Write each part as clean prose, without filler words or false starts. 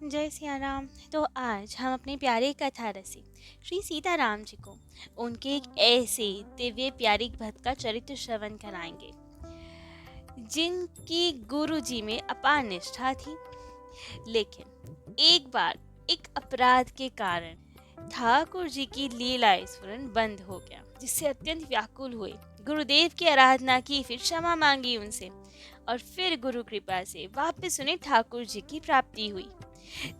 जय सिया राम। तो आज हम अपने प्यारे कथा रसी श्री सीताराम जी को उनके एक ऐसे दिव्य प्यारे भक्त का चरित्र श्रवण कराएंगे जिनकी गुरु जी में अपार निष्ठा थी। लेकिन एक बार एक अपराध के कारण ठाकुर जी की लीला स्फुरन बंद हो गया, जिससे अत्यंत व्याकुल हुए। गुरुदेव की आराधना की, फिर क्षमा मांगी उनसे, और फिर गुरु कृपा से वापस उन्हें ठाकुर जी की प्राप्ति हुई।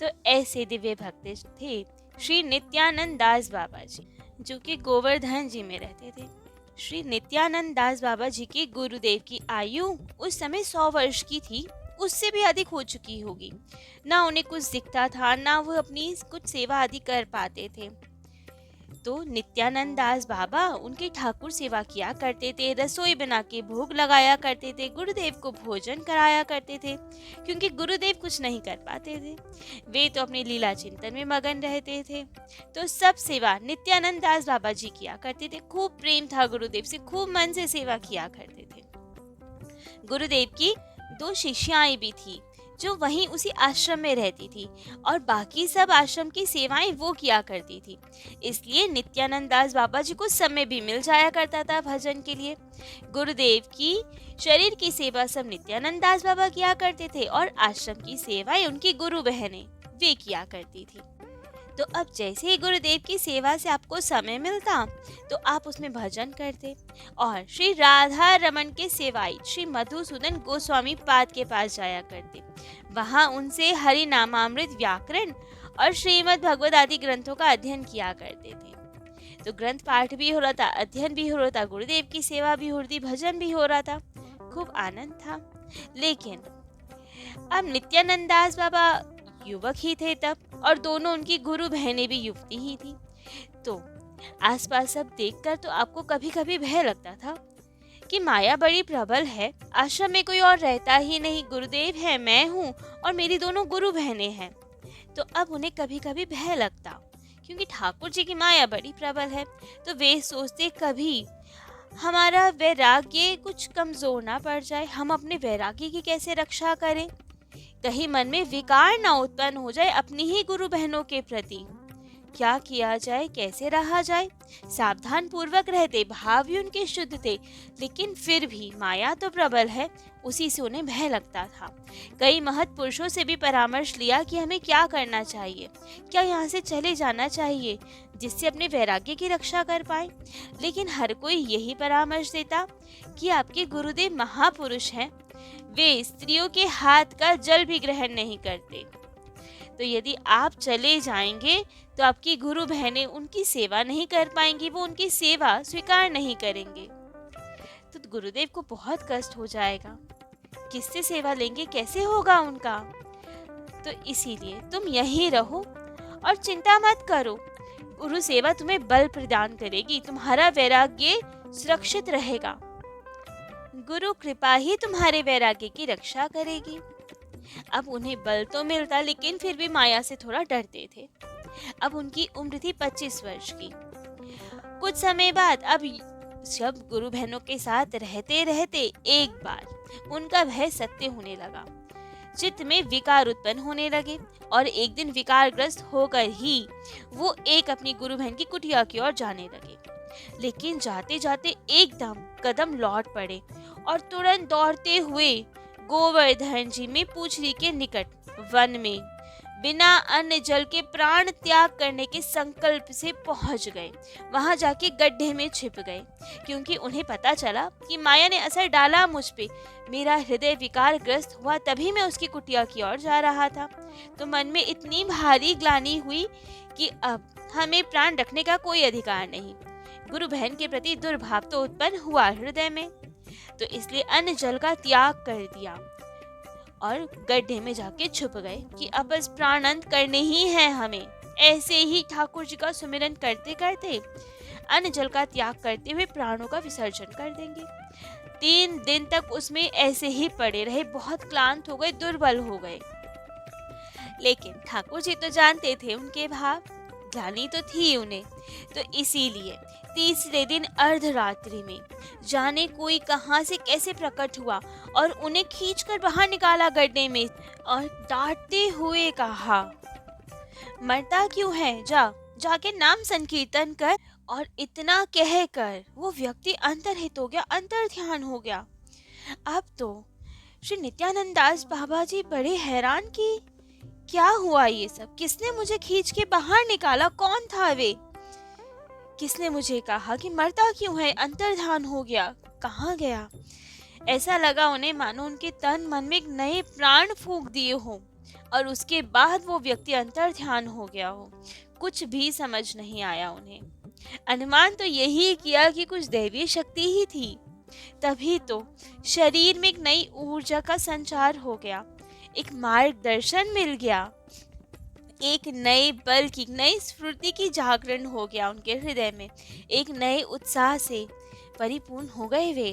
तो ऐसे दिव्य भक्त थे श्री नित्यानंद दास बाबा जी, जो कि गोवर्धन जी में रहते थे। श्री नित्यानंद दास बाबा जी के गुरुदेव की आयु उस समय 100 वर्ष की थी, उससे भी अधिक हो चुकी होगी। ना उन्हें कुछ दिखता था, ना वो अपनी कुछ सेवा आदि कर पाते थे। तो नित्यानंद दास बाबा उनकी ठाकुर सेवा किया करते थे, रसोई बना के भोग लगाया करते थे, गुरुदेव को भोजन कराया करते थे, क्योंकि गुरुदेव कुछ नहीं कर पाते थे। वे तो अपनी लीला चिंतन में मगन रहते थे। तो सब सेवा नित्यानंद दास बाबा जी किया करते थे। खूब प्रेम था गुरुदेव से, खूब मन से सेवा किया करते थे। गुरुदेव की 2 शिष्याएं भी थी जो वहीं उसी आश्रम में रहती थी, और बाकी सब आश्रम की सेवाएं वो किया करती थी। इसलिए नित्यानंद दास बाबा जी को समय भी मिल जाया करता था भजन के लिए। गुरुदेव की शरीर की सेवा सब नित्यानंद दास बाबा किया करते थे, और आश्रम की सेवाएं उनकी गुरु बहनें वे किया करती थी। तो अब जैसे ही गुरुदेव की सेवा से आपको समय मिलता तो आप उसमें भजन करते, और श्री राधा रमन के सेवाई श्री मधुसूदन गोस्वामी पाद के पास जाया करते। वहां उनसे हरि नामामृत, व्याकरण और श्रीमद् भगवद आदि ग्रंथों का अध्ययन किया करते थे। तो ग्रंथ पाठ भी हो रहा था, अध्ययन भी हो रहा था, गुरुदेव की सेवा भी हो रही थी, भजन भी हो रहा था। खूब आनंद था। लेकिन अब नित्यानंद दास बाबा युवक ही थे तब, और दोनों उनकी गुरु बहनें भी युवती ही थी। तो आसपास सब देखकर तो आपको कभी कभी भय लगता था कि माया बड़ी प्रबल है, आश्रम में कोई और रहता ही नहीं, गुरुदेव है, मैं हूँ, और मेरी दोनों गुरु बहनें हैं। तो अब उन्हें कभी कभी भय लगता, क्योंकि ठाकुर जी की माया बड़ी प्रबल है। तो वे सोचते कभी हमारा वैराग्य कुछ कमजोर ना पड़ जाए, हम अपने वैराग्य की कैसे रक्षा करें, कहीं मन में विकार ना उत्पन्न हो जाए अपनी ही गुरु बहनों के प्रति। क्या किया जाए, कैसे रहा जाए। सावधान पूर्वक रहते, भाव भी उनके शुद्ध थे, लेकिन फिर भी माया तो प्रबल है, उसी से उन्हें भय लगता था। कई महत् पुरुषों से भी परामर्श लिया कि हमें क्या करना चाहिए, क्या यहाँ से चले जाना चाहिए जिससे अपने वैराग्य की रक्षा कर पाए। लेकिन हर कोई यही परामर्श देता कि आपके गुरुदेव महापुरुष हैं, वे स्त्रियों के हाथ का जल भी ग्रहण नहीं करते। तो यदि आप चले जाएंगे तो आपकी गुरु बहनें उनकी सेवा नहीं कर पाएंगी, वो उनकी सेवा स्वीकार नहीं करेंगे। तो गुरुदेव को बहुत कष्ट हो जाएगा, किससे सेवा लेंगे, कैसे होगा उनका। तो इसीलिए तुम यहीं रहो और चिंता मत करो, गुरु सेवा तुम्हें बल प्रदान करेगी, तुम्हारा वैराग्य सुरक्षित रहेगा, गुरु कृपा ही तुम्हारे वैराग्य की रक्षा करेगी। अब उन्हें बल तो मिलता, लेकिन फिर भी माया से थोड़ा डरते थे। अब उनकी उम्र थी 25 वर्ष की। कुछ समय बाद अब सब गुरु बहनों के साथ रहते रहते एक बार उनका भय सत्य होने लगा, चित्त में विकार उत्पन्न होने लगे, और एक दिन विकारग्रस्त होकर ही वो एक अपनी गुरु बहन की कुटिया की ओर जाने लगे। लेकिन जाते जाते एकदम कदम लौट पड़े, और तुरंत दौड़ते हुए गोवर्धन जी में पूछरी के निकट वन में बिना अन्न जल के प्राण त्याग करने के संकल्प से पहुंच गए। वहां जाके गड्ढे में छिप गए, क्योंकि उन्हें पता चला कि माया ने असर डाला मुझ पे, मेरा हृदय विकार ग्रस्त हुआ, तभी मैं उसकी कुटिया की ओर जा रहा था। तो मन में इतनी भारी ग्लानि हुई कि अब हमें प्राण रखने का कोई अधिकार नहीं। गुरु बहन के प्रति दुर्भाव तो उत्पन्न हुआ हृदय में, तो इसलिए अन्न जल का त्याग कर दिया और गड्ढे में जाके छुप गए कि अब बस प्राण अंत करने ही है हमें। ऐसे ही ठाकुर जी का सुमिरन करते करते अन्न जल का त्याग करते हुए प्राणों का विसर्जन कर देंगे। 3 दिन तक उसमें ऐसे ही पड़े रहे, बहुत क्लांत हो गए, दुर्बल हो गए। लेकिन ठाकुर जी तो जानते थे उनके भाव, ग्लानि तो थी उन्हें, तो इसीलिए तीसरे दिन अर्धरात्रि में जाने कोई कहां से कैसे प्रकट हुआ और उन्हें खींचकर बाहर निकाला गड्ढे में और डांटते हुए कहा, मरता क्यों है, जाके नाम संकीर्तन कर। और इतना कहकर वो व्यक्ति अंतर्हित हो गया, अंतर ध्यान हो गया। अब तो श्री नित्यानंद दास बाबा जी बड़े हैरान कि क्या हुआ, ये सब किसने मुझे खींच के बाहर निकाला, कौन था वे, किसने मुझे कहा कि मरता क्यों है, अंतर ध्यान हो गया, कहाँ गया। ऐसा लगा उन्हें मानो उनके तन मन में एक नए प्राण फूंक दिए हो और उसके बाद वो व्यक्ति अंतर ध्यान हो गया हो। कुछ भी समझ नहीं आया उन्हें। अनुमान तो यही किया कि कुछ दैवीय शक्ति ही थी। तभी तो शरीर में एक नई ऊर्जा का संचार हो गया, एक मार्गदर्शन मिल गया, एक नए बल की, नई स्फूर्ति की जागरण हो गया उनके हृदय में, एक नए उत्साह से परिपूर्ण हो गए वे।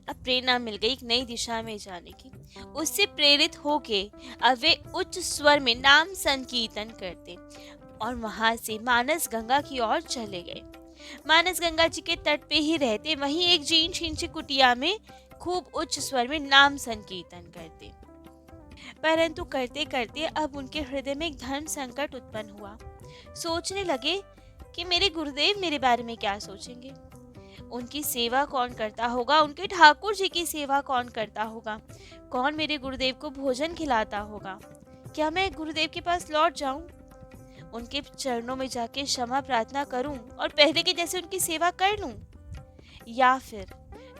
अब प्रेरणा मिल गई एक नई दिशा में जाने की। उससे प्रेरित होके अब वे उच्च स्वर में नाम संकीर्तन करते और वहां से मानस गंगा की ओर चले गए। मानस गंगा जी के तट पे ही रहते, वहीं एक जीर्ण शीर्ण सी कुटिया में खूब उच्च स्वर में नाम संकीर्तन करते। परंतु करते करते अब उनके हृदय में एक धर्म संकट उत्पन्न हुआ। सोचने लगे कि मेरे गुरुदेव मेरे बारे में क्या सोचेंगे, उनकी सेवा कौन करता होगा, उनके ठाकुर जी की सेवा कौन करता होगा, कौन मेरे गुरुदेव को भोजन खिलाता होगा, क्या मैं गुरुदेव के पास लौट जाऊं, उनके चरणों में जाके क्षमा प्रार्थना करूं और पहले के जैसे उनकी सेवा कर लूं, या फिर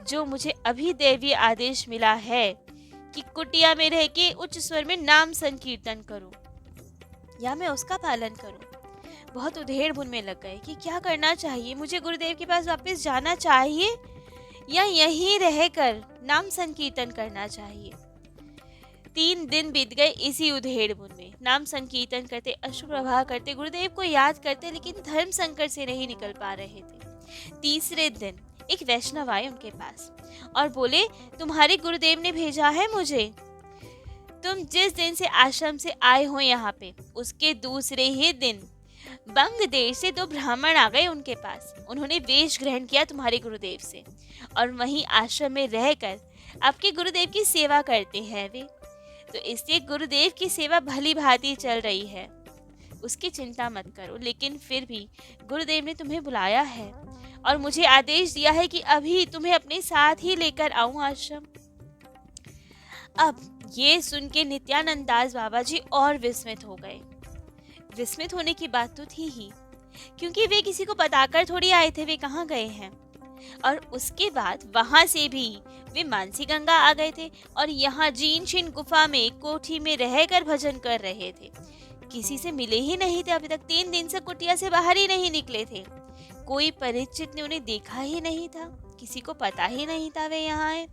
जो मुझे अभी दैवीय आदेश मिला है कि कुटिया में रह के उच्च स्वर में नाम संकीर्तन करूं, या मैं उसका पालन करूं। बहुत उधेड़ बुन में लग गए कि क्या करना चाहिए, मुझे गुरुदेव के पास वापस जाना चाहिए या यहीं रहकर नाम संकीर्तन करना चाहिए। 3 दिन बीत गए इसी उधेड़ बुन में, नाम संकीर्तन करते, अश्रु प्रवाह करते, गुरुदेव को याद करते, लेकिन धर्म संकट से नहीं निकल पा रहे थे। तीसरे दिन एक वैष्णव आए उनके पास और बोले, तुम्हारे गुरुदेव ने भेजा है मुझे, तुम जिस दिन से आश्रम से आए हो यहाँ पे, उसके दूसरे ही दिन बंग देश से 2 ब्राह्मण आ गए उनके पास। उन्होंने वेश ग्रहण किया तुम्हारे गुरुदेव से और वहीं आश्रम में रहकर आपके गुरुदेव की सेवा करते हैं वे। तो इसलिए गुरुदेव की सेवा भली भांति चल रही है, उसकी चिंता मत करो। लेकिन फिर भी गुरुदेव ने तुम्हें बुलाया है और मुझे आदेश दिया है कि अभी तुम्हें अपने साथ ही लेकर आऊं आश्रम। अब ये सुन के नित्यानंद दास बाबा जी और विस्मित हो गए। विस्मित होने की बात तो थी ही, क्योंकि वे किसी को बताकर थोड़ी आए थे वे कहाँ गए हैं। और उसके बाद वहां से भी वे मानसी गंगा आ गए थे और यहाँ जीर्ण शीर्ण गुफा में कोठी में रहकर भजन कर रहे थे। किसी से मिले ही नहीं थे अभी तक, 3 दिन से कुटिया से बाहर ही नहीं निकले थे। कोई परिचित ने उन्हें देखा ही नहीं था, किसी को पता ही नहीं था वे यहाँ आए।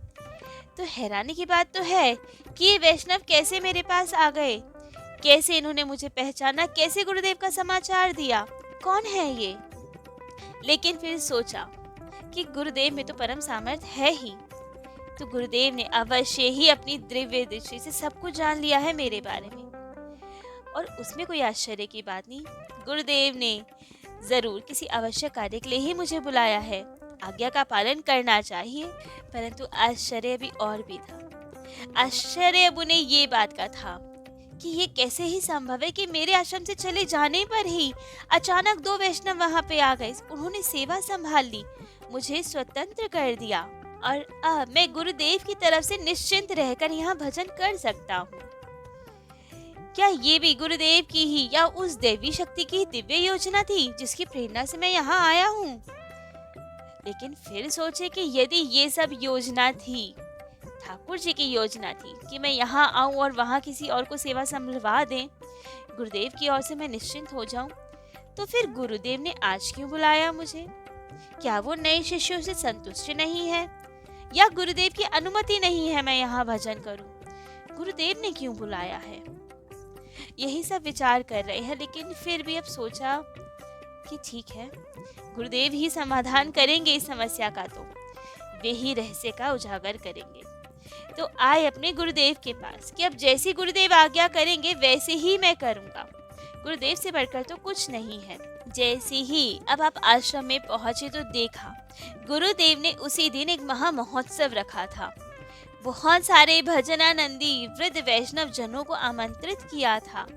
तो हैरानी की बात तो है कि ये वैष्णव कैसे मेरे पास आ गए, कैसे इन्होंने मुझे पहचाना, कैसे गुरुदेव का समाचार दिया, कौन है ये। लेकिन फिर सोचा कि गुरुदेव में तो परम सामर्थ्य है ही, तो गुरुदेव ने अवश्य ही अपनी दिव्य दृष्टि से सब कुछ जान लिया है मेरे बारे में, और उसमें कोई आश्चर्य की बात नहीं। गुरुदेव ने जरूर किसी आवश्यक कार्य के लिए ही मुझे बुलाया है, आज्ञा का पालन करना चाहिए। परंतु आश्चर्य भी और भी था। आश्चर्य उन्हें ये बात का था कि ये कैसे ही संभव है कि मेरे आश्रम से चले जाने पर ही अचानक 2 वैष्णव वहां पे आ गए, उन्होंने सेवा संभाल ली, मुझे स्वतंत्र कर दिया और अब मैं गुरुदेव की तरफ से निश्चिंत रहकर यहाँ भजन कर सकता हूँ। क्या ये भी गुरुदेव की ही या उस देवी शक्ति की दिव्य योजना थी जिसकी प्रेरणा से मैं यहाँ आया हूँ? लेकिन फिर सोचे कि यदि ये सब योजना थी, ठाकुर जी की योजना थी कि मैं यहाँ आऊं और वहाँ किसी और को सेवा संभलवा दें, गुरुदेव की ओर से मैं निश्चिंत हो जाऊं, तो फिर गुरुदेव ने आज क्यों बुलाया मुझे? क्या वो नए शिष्यों से संतुष्ट नहीं है या गुरुदेव की अनुमति नहीं है मैं यहाँ भजन करूं? गुरुदेव ने क्यों बुलाया है? यही सब विचार कर रहे हैं। लेकिन फिर भी अब सोचा कि ठीक है, गुरुदेव ही समाधान करेंगे इस समस्या का, तो वे ही रहस्य का उजागर करेंगे। तो आए अपने गुरुदेव के पास कि अब जैसी गुरुदेव आज्ञा करेंगे वैसे ही मैं करूंगा, गुरुदेव से बढ़कर तो कुछ नहीं है। जैसे ही अब आप आश्रम में पहुंचे तो देखा गुरुदेव ने उसी दिन एक महा महोत्सव रखा था। बहुत सारे भजनानंदी वृद्ध वैष्णव जनों को आमंत्रित किया था।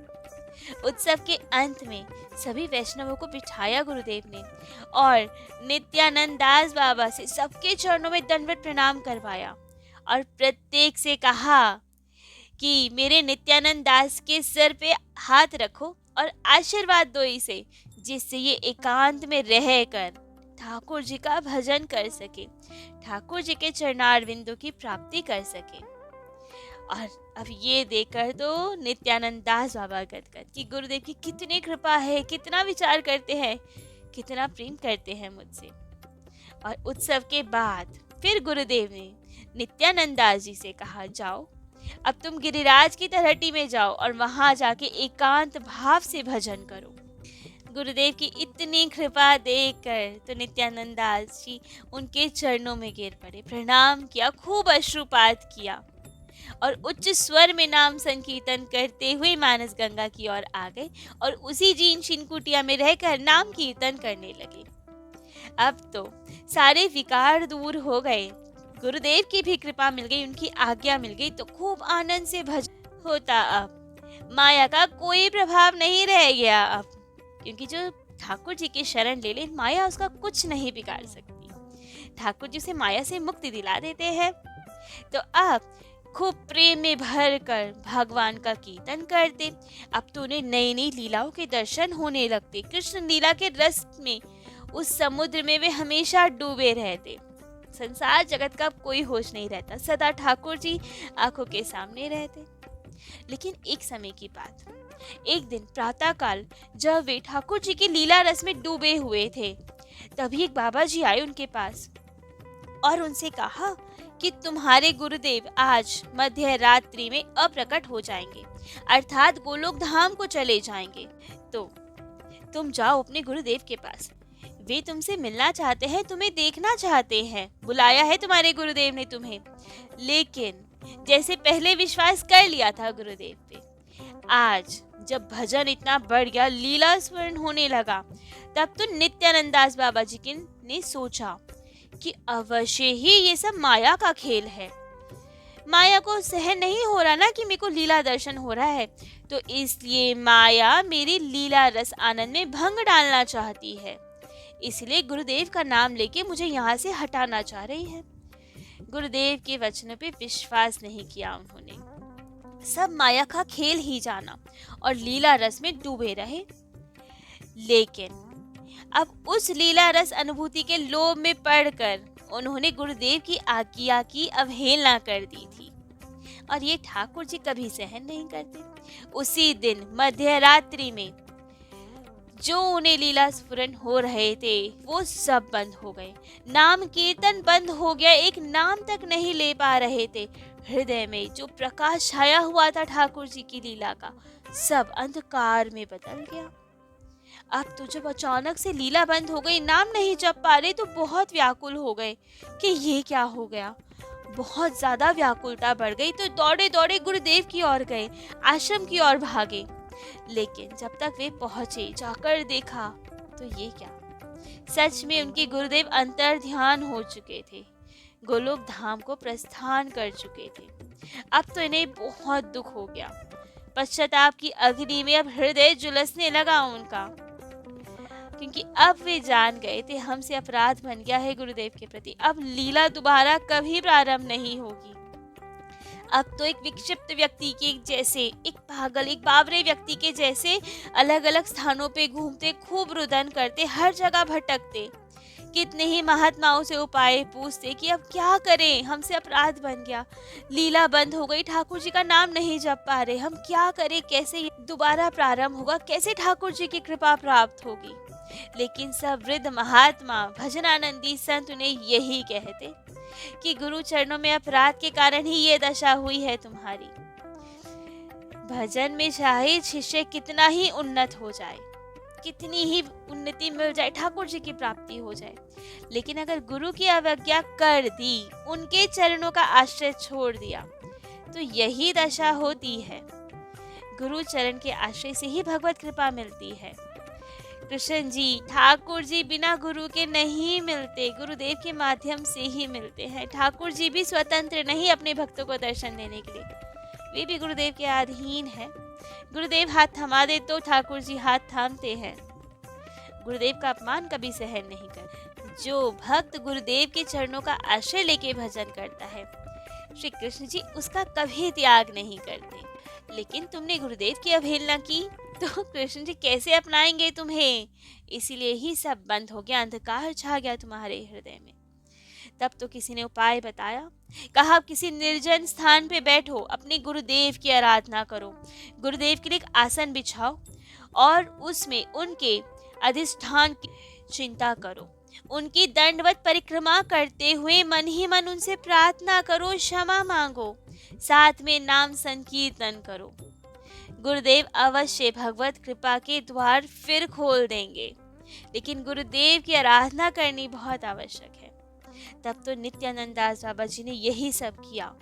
उत्सव के अंत में सभी वैष्णवों को बिठाया गुरुदेव ने और नित्यानंद दास बाबा से सबके चरणों में दंडवत प्रणाम करवाया और प्रत्येक से कहा कि मेरे नित्यानंद दास के सिर पे हाथ रखो और आशीर्वाद दो इसे, जिससे ये एकांत में रहकर ठाकुर जी का भजन कर सके, ठाकुर जी के चरणारविंदों की प्राप्ति कर सके। और अब ये देखकर तो नित्यानंद दास बाबा गदगद कि गुरुदेव की कितनी कृपा है, कितना विचार करते हैं, कितना प्रेम करते हैं मुझसे। और उत्सव के बाद फिर गुरुदेव ने नित्यानंद दास जी से कहा, जाओ अब तुम गिरिराज की तलहटी में जाओ और वहां जाके एकांत भाव से भजन करो। गुरुदेव की इतनी कृपा देखकर तो नित्यानंद दास जी उनके चरणों में गिर पड़े, प्रणाम किया, खूब अश्रुपात किया और उच्च स्वर में नाम संकीर्तन करते हुए मानस गंगा की ओर आ गए और उसी जीन शिनकुटिया में रहकर नाम कीर्तन करने लगे। अब तो सारे विकार दूर हो गए, गुरुदेव की भी कृपा मिल गई, उनकी आज्ञा मिल गई, तो खूब आनंद से भजन होता। अब माया का कोई प्रभाव नहीं रह गया अब, क्योंकि जो ठाकुर जी की शरण ले ले माया उसका कुछ नहीं बिगाड़ सकती। ठाकुर जी से माया से मुक्ति दिला देते हैं। तो अब खूब प्रेम में भर कर भगवान का कीर्तन करते। अब तो उन्हें नई नई लीलाओं के दर्शन होने लगते। कृष्ण लीला के रस में, उस समुद्र में वे हमेशा डूबे रहते। संसार जगत का कोई होश नहीं रहता, सदा ठाकुर जी आंखों के सामने रहते। लेकिन एक समय की बात, एक दिन प्रातः काल जब वे ठाकुर जी की लीला रस में डूबे हुए थे, तभी एक बाबा जी आए उनके पास और उनसे कहा कि तुम्हारे गुरुदेव आज मध्य रात्रि में अप्रकट हो जाएंगे, अर्थात गोलोक धाम को चले जाएंगे। तो तुम जाओ अपने गुरुदेव के पास, वे तुमसे मिलना चाहते हैं, तुम्हें देखना चाहते हैं, बुलाया है तुम्हारे गुरुदेव ने तुम्हें। लेकिन जैसे पहले विश्वास कर लिया था गुरुदेव पे, आज जब भजन इतना बढ़ गया, लीला स्मरण होने लगा, तब तो नित्यानंद दास बाबा जी ने सोचा कि अवश्य ही ये सब माया का खेल है। माया को सहन नहीं हो रहा ना कि मेरे को लीला दर्शन हो रहा है, तो इसलिए माया मेरी लीला रस आनंद में भंग डालना चाहती है, इसलिए गुरुदेव का नाम लेके मुझे यहाँ से हटाना चाह रही है। गुरुदेव के वचनों पे विश्वास नहीं किया उन्होंने, सब माया का खेल ही जाना और लीला रस में डूबे रहे। लेकिन अब उस लीला रस अनुभूति के लोभ में पड़कर उन्होंने गुरुदेव की आज्ञा की अवहेलना कर दी थी, और ये ठाकुर जी कभी सहन नहीं करते। उसी दिन मध्य रात्रि में जो उन्हें लीला स्फुरन हो रहे थे वो सब बंद हो गए, नाम कीर्तन बंद हो गया, एक नाम तक नहीं ले पा रहे थे। हृदय में जो प्रकाश छाया हुआ था ठाकुर जी की लीला का, सब अंधकार में बदल गया। अब तो जब अचानक से लीला बंद हो गई, नाम नहीं जप पा रहे, तो बहुत व्याकुल हो गए कि ये क्या हो गया। बहुत ज्यादा व्याकुलता बढ़ गई, तो दौड़े दौड़े गुरुदेव की ओर गए, आश्रम की ओर भागे। लेकिन जब तक वे पहुंचे, जाकर देखा तो ये क्या, सच में उनके गुरुदेव अंतर ध्यान हो चुके थे, गोलोक धाम को प्रस्थान कर चुके थे। अब तो इन्हें बहुत दुख हो गया, पश्चाताप की अग्नि में अब हृदय झुलसने लगा उनका, क्योंकि अब वे जान गए थे हमसे अपराध बन गया है गुरुदेव के प्रति, अब लीला दोबारा कभी प्रारंभ नहीं होगी। अब तो एक विक्षिप्त व्यक्ति के जैसे, एक पागल, एक बावरे व्यक्ति के जैसे अलग अलग स्थानों पे घूमते, खूब रुदन करते, हर जगह भटकते, कितने ही महात्माओं से उपाय पूछते कि अब क्या करें, हमसे अपराध बन गया, लीला बंद हो गई, ठाकुर जी का नाम नहीं जप पा रहे, हम क्या करें, कैसे दोबारा प्रारंभ होगा, कैसे ठाकुर जी की कृपा प्राप्त होगी। लेकिन सब वृद्ध महात्मा भजनानंदी संत उन्हें यही कहते कि गुरु चरणों में अपराध के कारण ही ये दशा हुई है तुम्हारी। भजन में चाहे शिष्य कितना ही उन्नत हो जाए, कितनी ही उन्नति मिल जाए, ठाकुर जी की प्राप्ति हो जाए, लेकिन अगर गुरु की अवज्ञा कर दी, उनके चरणों का आश्रय छोड़ दिया, तो यही दशा होती है। गुरु चरण के आश्रय से ही भगवत कृपा मिलती है। कृष्ण जी, ठाकुर जी बिना गुरु के नहीं मिलते, गुरुदेव के माध्यम से ही मिलते हैं। ठाकुर जी भी स्वतंत्र नहीं अपने भक्तों को दर्शन देने के लिए, वे भी गुरुदेव के अधीन है। गुरुदेव हाथ थमा दे तो ठाकुर जी हाथ थामते हैं। गुरुदेव का अपमान कभी सहन नहीं करते। जो भक्त गुरुदेव के चरणों का आश्रय लेके भजन करता है, श्री कृष्ण जी उसका कभी त्याग नहीं करते। लेकिन तुमने गुरुदेव की अवहेलना की तो कृष्ण जी कैसे अपनाएंगे तुम्हें? इसीलिए ही सब बंद हो गया, अंधकार छा गया तुम्हारे हृदय में। तब तो किसी ने उपाय बताया, कहा किसी निर्जन स्थान पे बैठो, अपने गुरुदेव की आराधना करो, गुरुदेव के लिए एक आसन बिछाओ और उसमें उनके अधिष्ठान की चिंता करो, उनकी दंडवत परिक्रमा करते हुए मन ही मन उनसे प्रार्थना करो, क्षमा मांगो, साथ में नाम संकीर्तन करो। गुरुदेव अवश्य भगवत कृपा के द्वार फिर खोल देंगे। लेकिन गुरुदेव की आराधना करनी बहुत आवश्यक है। तब तो नित्यानंद दास बाबा जी ने यही सब किया।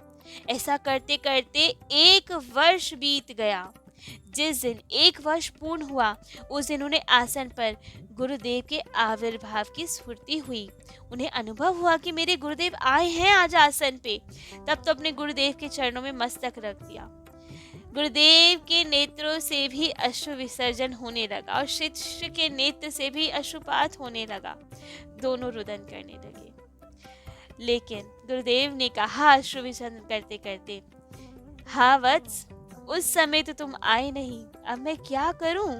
ऐसा करते करते 1 वर्ष बीत गया। जिस दिन 1 वर्ष पूर्ण हुआ, उस दिन उन्हें आसन पर गुरुदेव के आविर्भाव की स्फूर्ति हुई। उन्हें अनुभव हुआ कि मेरे गुरुदेव आए हैं आज आसन पे। तब तो अपने गुरुदेव के चरणों में मस्तक रख दिया। गुरुदेव के नेत्रों से भी अश्रु विसर्जन होने लगा और शिष्य के नेत्र से भी अश्रुपात होने लगा। दोनों रुदन करने लगे। लेकिन गुरुदेव ने कहा अश्रु विसर्जन करते करते, हाँ वत्स, उस समय तो तुम आए नहीं, अब मैं क्या करूं?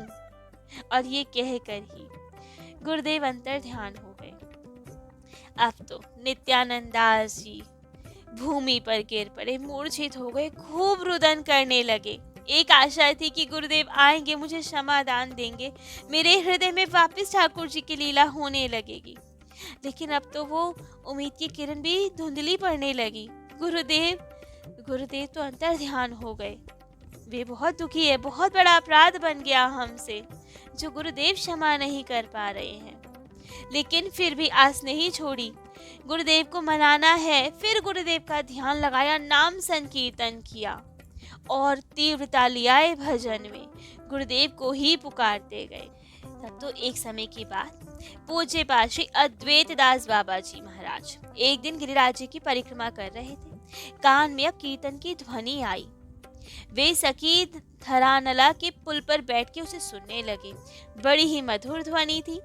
और ये कहकर ही गुरुदेव अंतर ध्यान हो गए। अब तो नित्यानंद दास जी भूमि पर गिर पड़े, मूर्छित हो गए, खूब रुदन करने लगे। एक आशा थी कि गुरुदेव आएंगे, मुझे क्षमा दान देंगे, मेरे हृदय में वापस ठाकुर जी की लीला होने लगेगी। लेकिन अब तो वो उम्मीद की किरण भी धुंधली पड़ने लगी। गुरुदेव तो अंतर ध्यान हो गए। वे बहुत दुखी है, बहुत बड़ा अपराध बन गया हमसे, जो गुरुदेव क्षमा नहीं कर पा रहे हैं। लेकिन फिर भी आस नहीं छोड़ी, गुरुदेव को मनाना है। फिर गुरुदेव का ध्यान लगाया, नाम संकीर्तन किया और तीव्रता लियाए भजन में, गुरुदेव को ही पुकारते गए। तब तो एक समय की बात, पूज्य पाद श्री अद्वैत दास बाबा जी महाराज एक दिन गिरिराज जी की परिक्रमा कर रहे थे। कान में अब कीर्तन की ध्वनि आई। वे सखी धरानला के पुल पर बैठ के उसे सुनने लगे। बड़ी ही मधुर ध्वनि थी।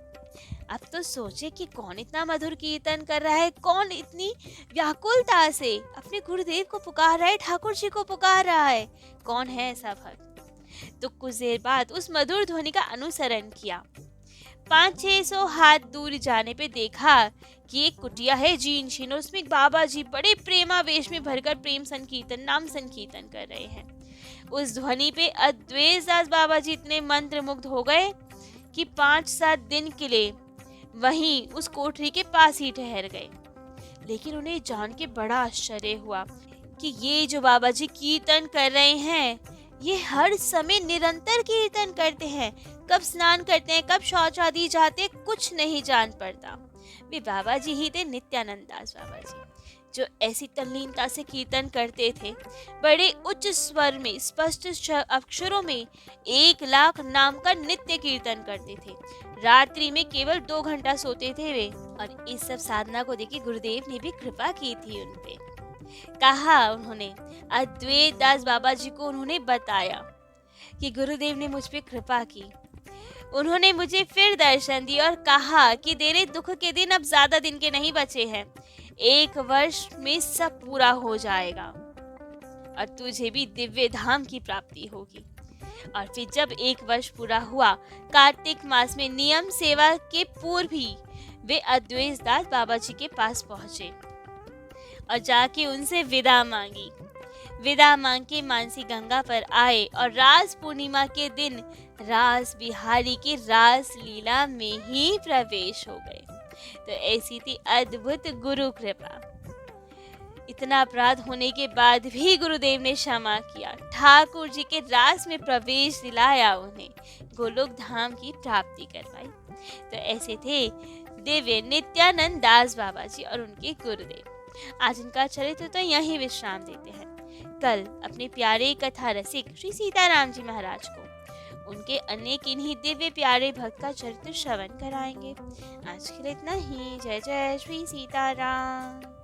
अब तो सोचे कि कौन इतना मधुर कीर्तन कर रहा है, कौन इतनी व्याकुलता से अपने गुरुदेव को पुकार रहा है, ठाकुर जी को पुकार रहा है, कौन है ऐसा भक्त? तो कुछ देर बाद उस मधुर ध्वनि का अनुसरण किया। 500-600 हाथ दूर जाने पे देखा कि एक कुटिया है जीन शीन, और उसमें एक बाबा जी बड़े प्रेमावेश में भरकर प्रेम संकीर्तन, नाम संकीर्तन कर रहे हैं। उस ध्वनि पे अद्वैत दास बाबा जी इतने मंत्र मुग्ध हो गए कि 5-7 दिन के लिए वहीं उस कोठरी के पास ही ठहर गए। लेकिन उन्हें जान के बड़ा आश्चर्य हुआ कि ये जो बाबा जी कीर्तन कर रहे हैं, ये हर समय निरंतर कीर्तन करते हैं। कब स्नान करते हैं, कब शौच आदि जाते, कुछ नहीं जान पड़ता। वे बाबा जी ही थे, नित्यानंद दास बाबा जी, जो ऐसी तल्लीनता से कीर्तन करते थे। बड़े उच्च स्वर में, स्पष्ट अक्षरों में 1 लाख नाम का नित्य कीर्तन करते थे। रात्रि में केवल 2 घंटा सोते थे वे। और इस सब साधना को देखिए गुरुदेव ने भी कृपा की थी उन पे। कहा उन्होंने, अद्वैत दास बाबा जी को उन्होंने बताया कि गुरुदेव ने मुझ पे कृपा की। उन्होंने मुझे फिर दर्शन दिया और कहा कि तेरे दुख के दिन अब ज्यादा दिन के नहीं बचे हैं, 1 वर्ष में सब पूरा हो जाएगा और तुझे भी दिव्य धाम की प्राप्ति होगी। और फिर जब 1 वर्ष पूरा हुआ, कार्तिक मास में नियम सेवा के पूर्व ही वे अद्वैत दास बाबा जी के पास पहुंचे और जाके उनसे विदा मांगी। विदा मांग के मानसी गंगा पर आए और रास पूर्णिमा के दिन रास बिहारी की रास लीला में ही प्रवेश हो गए। तो ऐसी थी अद्भुत गुरु कृपा। इतना अपराध होने के बाद भी गुरुदेव ने क्षमा किया, ठाकुर जी के रास में प्रवेश दिलाया, उन्हें गोलोक धाम की प्राप्ति करवाई। तो ऐसे थे दिव्य नित्यानंद दास बाबा जी और उनके गुरुदेव। आज इनका चरित्र तो यहीं विश्राम देते हैं। कल अपने प्यारे कथा रसिक श्री सीताराम जी महाराज को उनके अनेक इन्हीं दिव्य प्यारे भक्त का चरित्र श्रवण कराएंगे। आज के लिए इतना ही। जय जय श्री सीताराम।